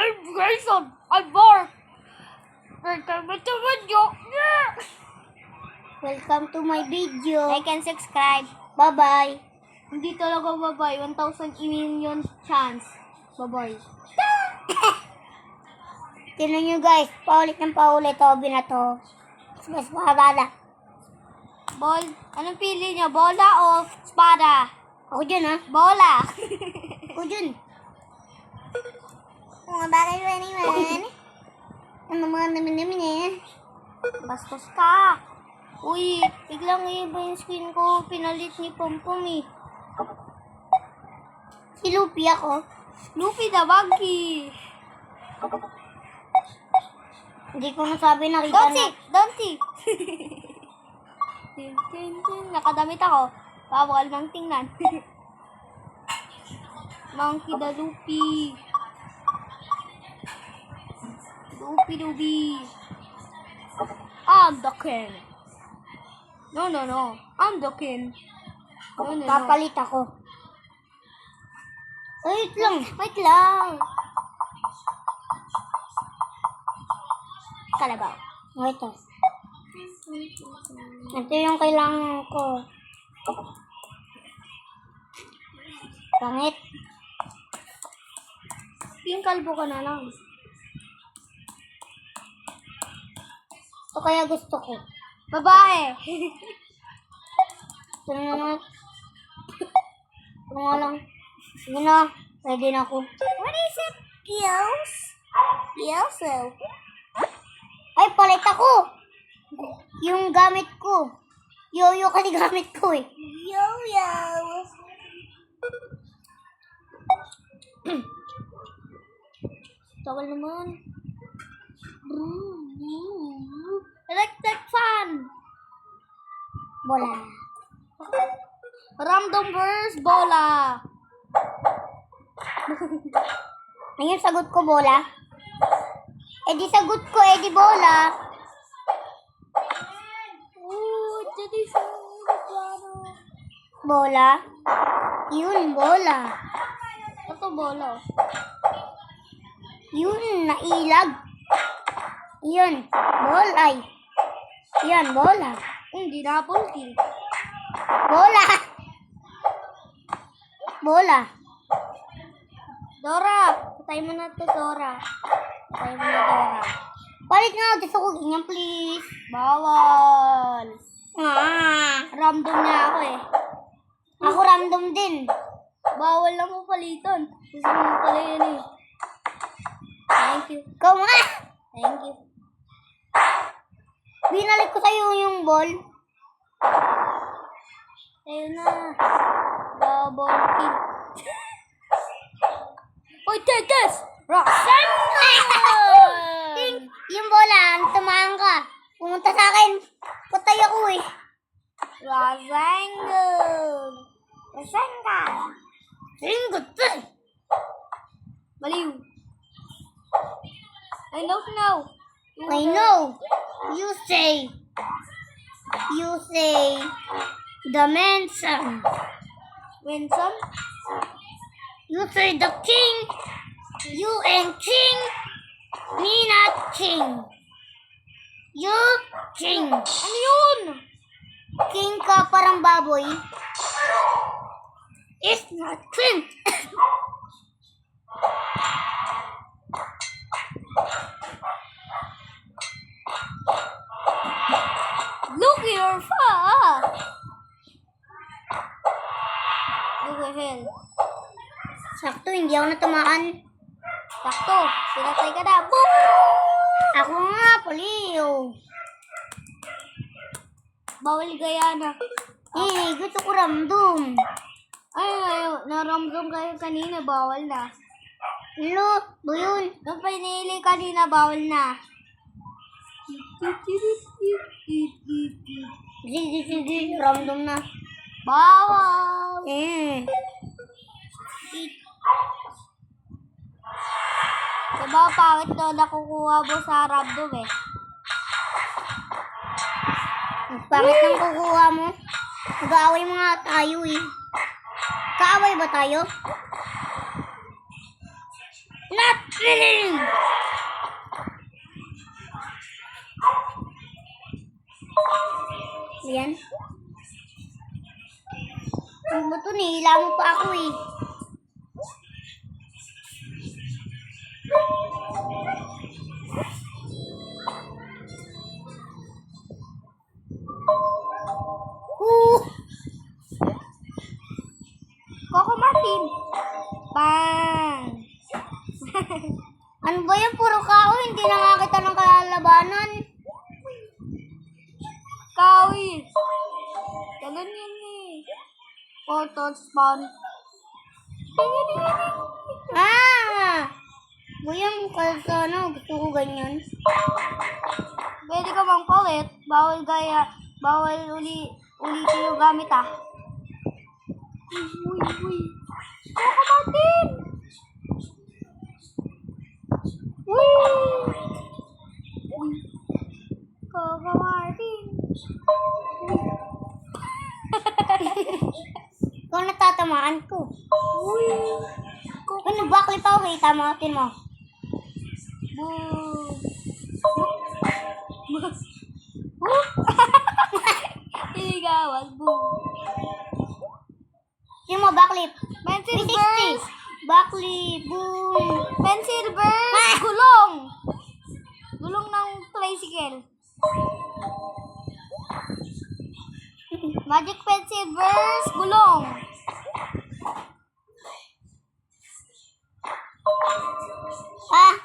I'm Grayson. I'm Mark. Welcome to my video. Welcome to my video. Like and subscribe. Bye-bye. Hindi talaga bye-bye. 1,000 million chance. Bye-bye. Tignan nyo guys, paulit ng paulit. Toby na to. Mas mahabala. Ball. Anong pili niyo? Bola o espada? Ako dyan ha. Bola. Ako dyan. Mga bagay ba naman? Ano mga naman eh? Bastos ka. Uy, biglang iba yung skin ko. Pinalit ni Pompom eh. Si Luffy ako. Luffy the Baggy. Hindi ko masabi nakita Donti! na. Donti! Tin, tin, tin. Nakadamit ako. Bawal mang tingnan. Monkey the Luffy. Luffy. I'm the king. No. I'm the king. No. Papalit ako. Wait lang. Wait lang. Kalabaw. Ito. Ito yung kailangan ko. Pangit. Yung kalbo ka na lang. Ito kaya gusto ko. Babae. Ito na naman. Ito nga lang. Sige na. Pwede na ako. What is it? Gills? Gills? Ay, palit ako. Yung gamit ko. Yo-yo kasi gamit ko eh. Yo-yo. Tagal naman. Electric fan. Bola. Random verse bola. Ano yung sagot ko, bola? Eh di sagot ko, eh di bola. Jadi Bola. Yun, bola. ito bola. Yun, nailag. Yun, bolay. Yan, bola. Hindi na pulki. Bola. Bola. Dora, patay mo na to, Dora. Patay mo na, Dora. Palit nga, gusto ko ganyan, please. Bawal. Random niya ako eh. Ako random din. Bawal lang mo palitan. Gusto mo pala yan eh. Thank you. Ikaw nga. Thank you. Binalik ko sa'yo yung ball. Ayun na. Double kill. Uy, Tetes! Roxanne! Yung bola, tumahan ka. Pumunta sa akin. Patay ako eh. Roxanne! Roxanne! Ringot eh. Baliw. I don't know. I know. You say the Manson. Winston? You say the king. You and king. Me not king. You king. Ano yun? King ka parang baboy. It's not king. Look at your fa! Look at hell. Sakto, hindi ako natamaan. Sakto. Pinatay ka na. Boom! Ako nga, Polio. Bawal gaya na. Eh, gusto ko ramdom. Ay, naramdam kayo kanina. Bawal na. Lo, yun. Nung pinili kanina, bawal na. Sige, ramdom na. Bawal! Diba, pangit doon nakukuha mo sa random eh. Ang pangit ng kukuha mo. Mag-aaway mga tayo eh. Kaaway ba tayo? Not Ayan. Ano ba ito? Nihila mo pa ako eh. Coco Martin. Bang! Ano ba yan? Puro kao. Hindi na nga kita ng kalalabanan. Kawi. Ganun yun eh. Photo spawn. Ah! Buyang kalsano. Gusto ko ganyan. Pwede ka bang paulit? Bawal ulitin yung gamit ah. Uy. Coco Martin! Uy! Coco Martin! Ikaw natatamaan ko. Uy! Ano, backlit ako eh. Tamatin mo. Boo! Iligawan, boo! Sino mo, backlit? Pencil 360. burst! Backlit. Boom. Pencil burst! Gulong! Gulong ng tricycle. Magic pencil burst! Gulong! Ah!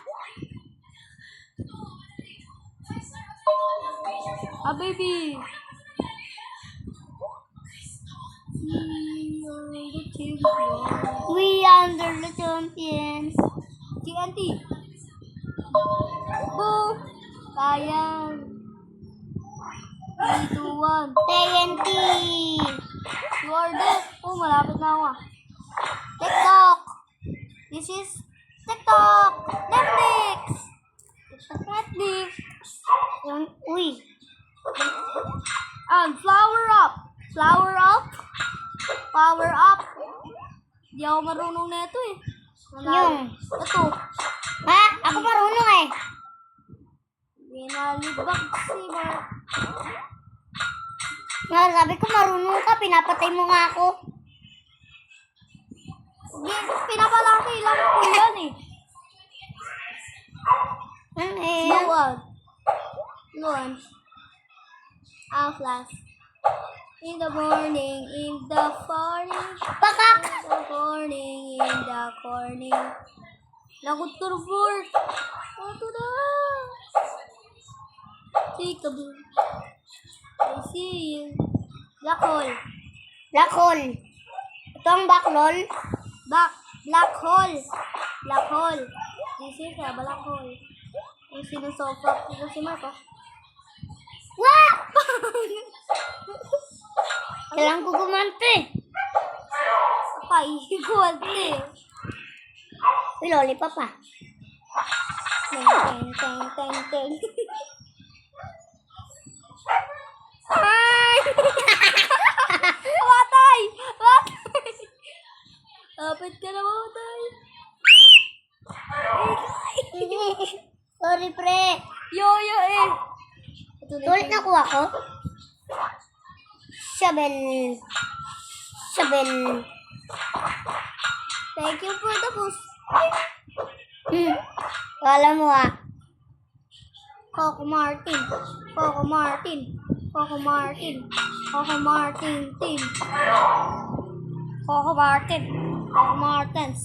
Ah, baby! We are the champions. TNT! Boo! Sayang! 3, 2, 1. TNT. You are dead. Oh, malapit na ako ah. TikTok! This is TikTok! Netflix! Netflix! Uy. And flower up! Flower up! Power up! Di ako marunong na ito eh. Yung. Ito. Ha? Ako marunong eh. Binalibak si Mark. Nga, sabi ko marunong ka. Pinapatay mo nga ako. Pinapalaki lang ko yan eh. Ano eh? Luwag. Luwan. Outlast. In the morning, in the morning, Pakak! in the morning, in the morning. Lagot to the board. Ito na. Peekaboo. I see you. Black hole. Black hole. Ito ang backlol. Black hole. Black hole. This is a black hole. Ang sinusofra ko si Marco. Wah! Kailangan ko gumante. Paihiguan eh. Uy, lollipop ah. Teng. Ay! Matay! Lapit ka na mamatay. Sorry, pre. Yoyo eh. Tulit na kuha ko. Shovel. Thank you for the boost. Kala mo ah. Coco Martin team. Coco Martins.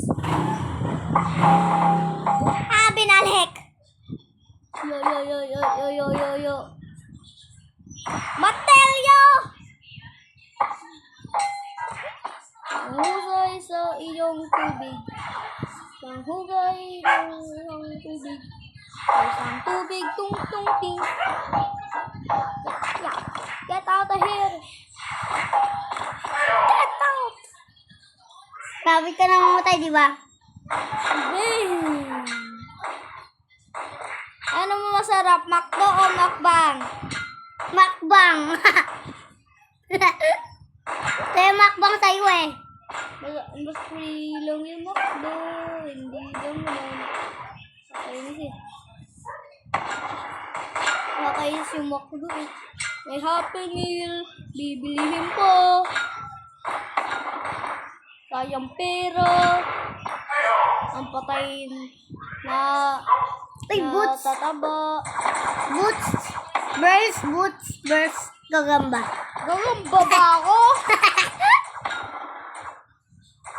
Ah, binalik. Yo. Matelyo! Ang hugay sa iyong tubig. Ang hugay ng iyong tubig. Isang tubig, tung-tung-ting. Get out of here! Get out! Sabi ka na mamatay, di ba? Bing! Ano mo masarap? Makdo o makbang? Makbang. Kaya makbang tayo eh. Mas free lang yung makdo. Hindi naman. nakakayos yung McDo eh. May Happy Meal, bibilihin po. Sayang pera. Ang patayin na Ay, Boots. tataba. Boots. Burst. Gagamba. Gagamba ba ako?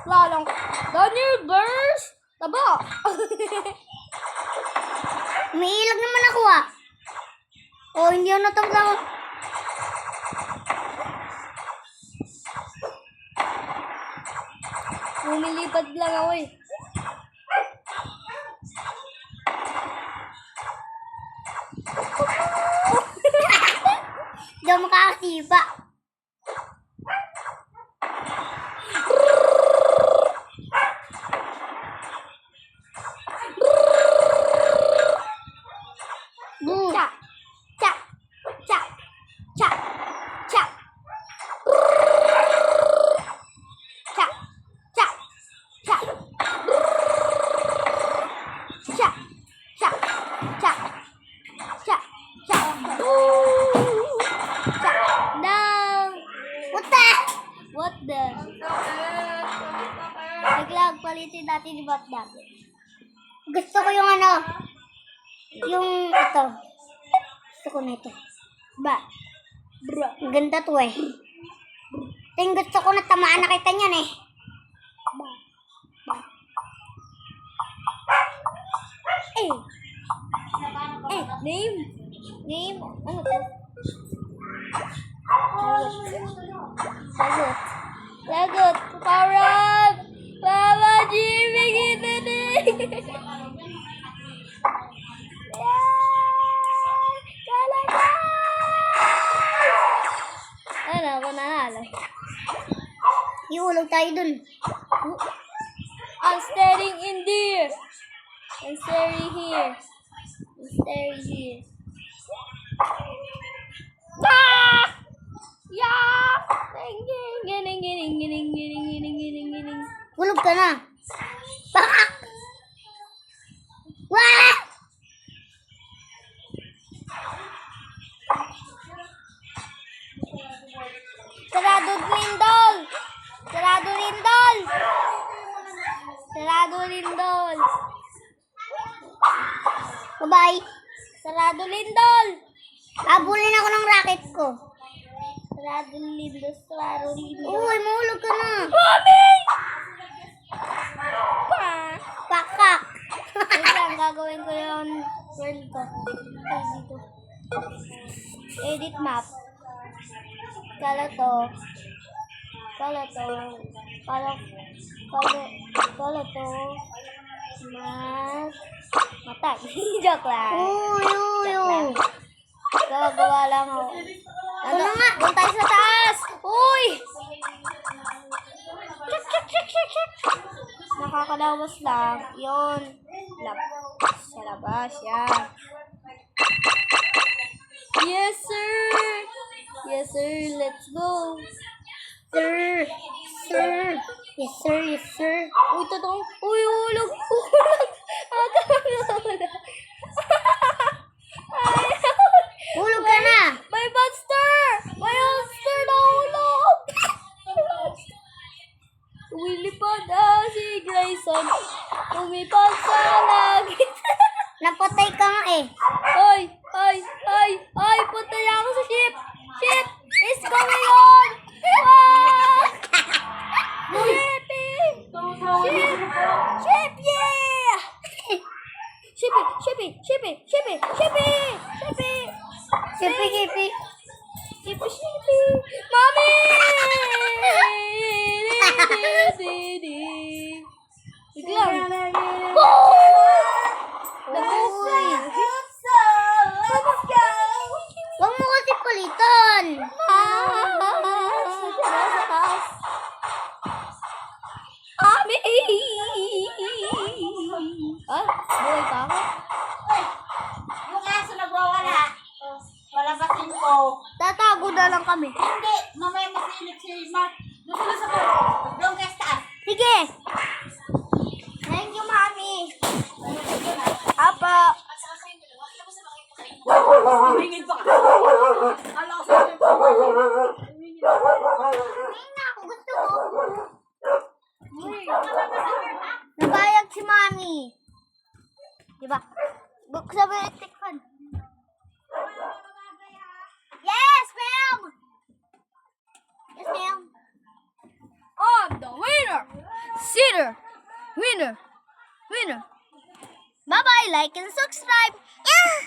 Lalang, Daniel Burst! Taba! May ilag naman ako ah. Oh, hindi ako natabla. Lumilipad lang ako eh. Hindi ako makakasipa. Boo. Cha! Cha! Cha! Cha! Cha! Cha! Cha! Cha! Cha! Cha! Cha! Cha! Cha! Cha! No! What the? What the? Naglag, palitin natin ni Batman. Gusto ko yung ano. Yung ito. Gusto ko na ito. Ba? Bro. Ang ganda to eh. Ting gusto ko na tamaan na kita niyan eh. Eh! Eh! Name? Name? Ano to? Lagot. Lagot. Parang! Mama Jimmy, kita din! Kalaga! Ano, ako nanalo. Iulog tayo dun. I'm staring in there. I'm staring here. I'm staring here. Ah! Yeah! Gining. Ulog ka na. Bakak! Wah! Sarado Lindol! Sarado Lindol! Sarado Lindol! Bye-bye. Sarado Lindol! Abulin ako ng racket ko. Sarado Lindol, Sarado Lindol. Uy, mahulog ka na. Mami! Pa! Pakak. Wait lang, gagawin ko yung world ko. Okay, dito. Edit map. Kala to. Matay. Joke lang. Uy. Gagawa lang ako. Ano nga? Doon tayo sa taas! Uy! Nakakalawas lang. Yun. Sa labas. Yan. Yes, sir! Yes, sir. Let's go. Sir. Yes, sir. Uy, totoo. Uy, hulog. Hulog ka na. May monster! May monster na hulog! Lumilipad si Grayson. Lumipad sa langit. Napatay ka nga eh. Ay, punta na ako sa ship. Ship is going on. Ah! Shipping! Ship, yeah! Shipping! Shippy! Mommy! Biglang. Uy. Huwag mo kasi palitan. Mami! Ah, buhay pa ako. Yung aso nagwawala. Palabasin ko. Tatago na lang kami. Hindi. Mamaya masilip si Mark. Doon sa doon kay taas. Sige! Thank you, Mami! Apa! Tumingin pa Hindi na ako gusto ko. Nabayag si Mami. Diba? Buksan mo yung electric fan. Yes, ma'am! Yes, ma'am. I'm the winner! Winner! Bye-bye, like and subscribe. Yeah!